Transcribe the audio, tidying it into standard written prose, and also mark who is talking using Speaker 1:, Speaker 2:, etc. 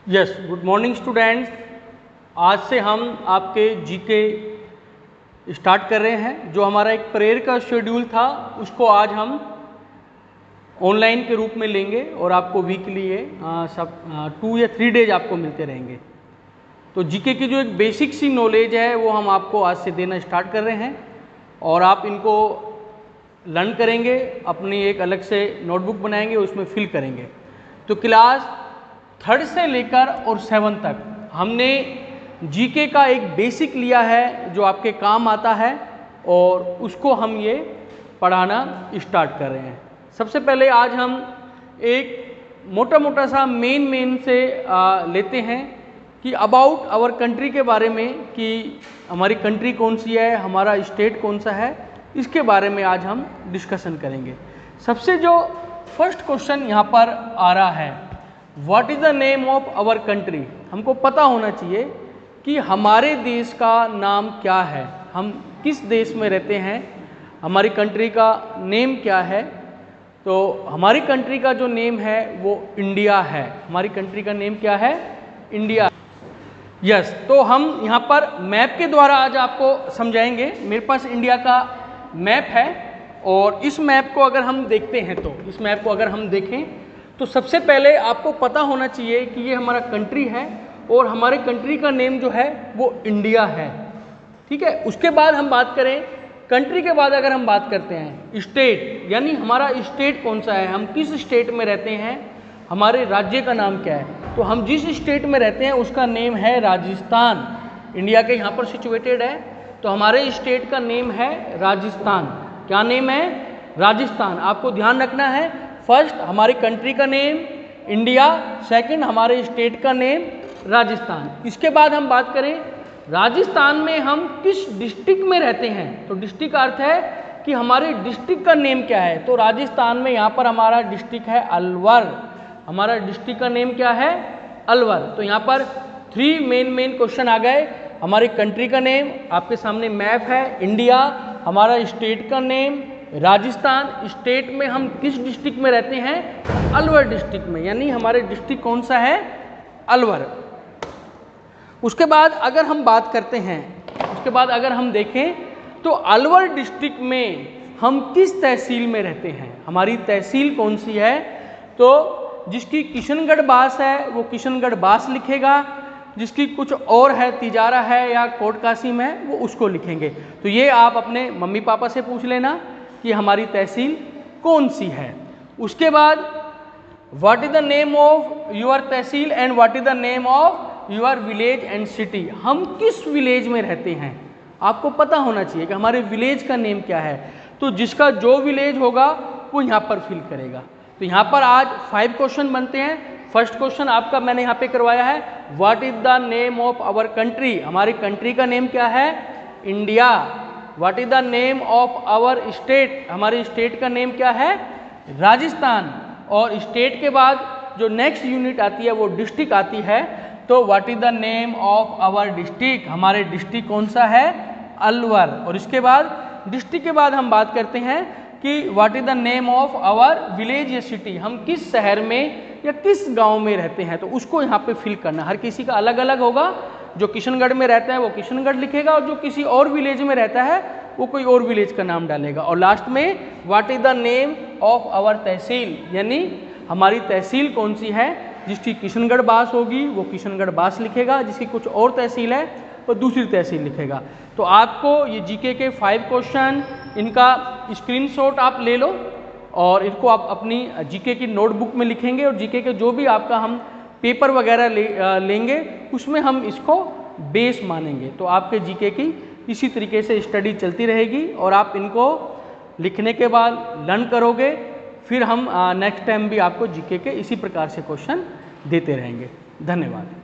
Speaker 1: Yes, good morning students. आज से हम आपके जीके स्टार्ट कर रहे हैं। जो हमारा एक प्रेयर का शेड्यूल था उसको आज हम ऑनलाइन के रूप में लेंगे और आपको वीकली ये सब 2 या 3 डेज आपको मिलते रहेंगे। तो जीके की जो एक बेसिक सी नॉलेज है वो हम आपको आज से देना स्टार्ट कर रहे हैं और आप इनको लर्न करेंगे, अपनी एक अलग से नोटबुक बनाएंगे, उसमें फिल करेंगे। तो क्लास 3rd से लेकर और 7th तक हमने जीके का एक बेसिक लिया है जो आपके काम आता है और उसको हम ये पढ़ाना स्टार्ट कर रहे हैं। सबसे पहले आज हम एक मोटा सा मेन से लेते हैं कि अबाउट आवर कंट्री के बारे में, कि हमारी कंट्री कौन सी है, हमारा स्टेट कौन सा है, इसके बारे में आज हम डिस्कशन करेंगे। सबसे जो फर्स्ट क्वेश्चन यहाँ पर आ रहा है, what is the name of our country. हमको पता होना चाहिए कि हमारे देश का नाम क्या है, हम किस देश में रहते हैं, हमारी कंट्री का नेम क्या है। तो हमारी कंट्री का जो नेम है वो इंडिया है। हमारी कंट्री का नेम क्या है? इंडिया। यस, तो हम यहाँ पर मैप के द्वारा आज आपको समझाएंगे। मेरे पास इंडिया का मैप है और इस मैप को अगर हम देखते हैं, तो इस मैप को अगर हम देखें तो सबसे पहले आपको पता होना चाहिए कि ये हमारा कंट्री है और हमारे कंट्री का नेम जो है वो इंडिया है। ठीक है, उसके बाद हम बात करें कंट्री के बाद अगर हम बात करते हैं स्टेट, यानी हमारा स्टेट कौन सा है, हम किस स्टेट में रहते हैं, हमारे राज्य का नाम क्या है। तो हम जिस स्टेट में रहते हैं उसका नेम है राजस्थान। इंडिया के यहाँ पर सिचुएटेड है, तो हमारे स्टेट का नेम है राजस्थान। क्या नेम है? राजस्थान। आपको ध्यान रखना है, फर्स्ट हमारी कंट्री का नेम इंडिया, सेकंड हमारे स्टेट का नेम राजस्थान। इसके बाद हम बात करें राजस्थान में हम किस डिस्ट्रिक्ट में रहते हैं। तो डिस्ट्रिक्ट का अर्थ है कि हमारे डिस्ट्रिक्ट का नेम क्या है। तो राजस्थान में यहाँ पर हमारा डिस्ट्रिक्ट है अलवर। हमारा डिस्ट्रिक्ट का नेम क्या है? अलवर। तो यहाँ पर 3 मेन क्वेश्चन आ गए। हमारी कंट्री का नेम, आपके सामने मैप है इंडिया, हमारा स्टेट का नेम राजस्थान, स्टेट में हम किस डिस्ट्रिक्ट में रहते हैं? अलवर डिस्ट्रिक्ट में, यानी हमारे डिस्ट्रिक्ट कौन सा है? अलवर। उसके बाद अगर हम बात करते हैं, उसके बाद अगर हम देखें तो अलवर डिस्ट्रिक्ट में हम किस तहसील में रहते हैं, हमारी तहसील कौन सी है। तो जिसकी किशनगढ़ बास है वो किशनगढ़ बास लिखेगा, जिसकी कुछ और है, तिजारा है या कोट कासिम है, वो उसको लिखेंगे। तो ये आप अपने मम्मी पापा से पूछ लेना कि हमारी तहसील कौन सी है। उसके बाद what is the name of your tehsil and what is the name of your village and city. हम किस विलेज में रहते हैं, आपको पता होना चाहिए कि हमारे विलेज का नेम क्या है। तो जिसका जो विलेज होगा वो यहाँ पर फिल करेगा। तो यहाँ पर आज 5 क्वेश्चन बनते हैं। फर्स्ट क्वेश्चन आपका मैंने यहाँ पे करवाया है, what is the name of our country. हमारी कंट्री का नेम क्या है? India. What is the name of our state. हमारे स्टेट का नेम क्या है? राजस्थान। और स्टेट के बाद जो नेक्स्ट यूनिट आती है वो डिस्ट्रिक्ट आती है। तो what is the name of our district. हमारे डिस्ट्रिक्ट कौन सा है? अलवर। और इसके बाद डिस्ट्रिक्ट के बाद हम बात करते हैं कि what is the name of our village या सिटी। हम किस शहर में या किस गांव में रहते हैं, तो उसको यहाँ पे फिल करना। हर किसी का अलग अलग होगा। जो किशनगढ़ में रहता है वो किशनगढ़ लिखेगा और जो किसी और विलेज में रहता है वो कोई और विलेज का नाम डालेगा। और लास्ट में what is the name of our tehsil, यानी हमारी तहसील कौन सी है। जिसकी किशनगढ़ बास होगी वो किशनगढ़ बास लिखेगा, जिसकी कुछ और तहसील है वो दूसरी तहसील लिखेगा। तो आपको ये जीके के 5 क्वेश्चन, इनका स्क्रीनशॉट आप ले लो और इनको आप अपनी जीके की नोटबुक में लिखेंगे और जीके के जो भी आपका हम पेपर वगैरह लेंगे उसमें हम इसको बेस मानेंगे। तो आपके जीके की इसी तरीके से स्टडी चलती रहेगी और आप इनको लिखने के बाद लर्न करोगे। फिर हम नेक्स्ट टाइम भी आपको जीके के इसी प्रकार से क्वेश्चन देते रहेंगे। धन्यवाद।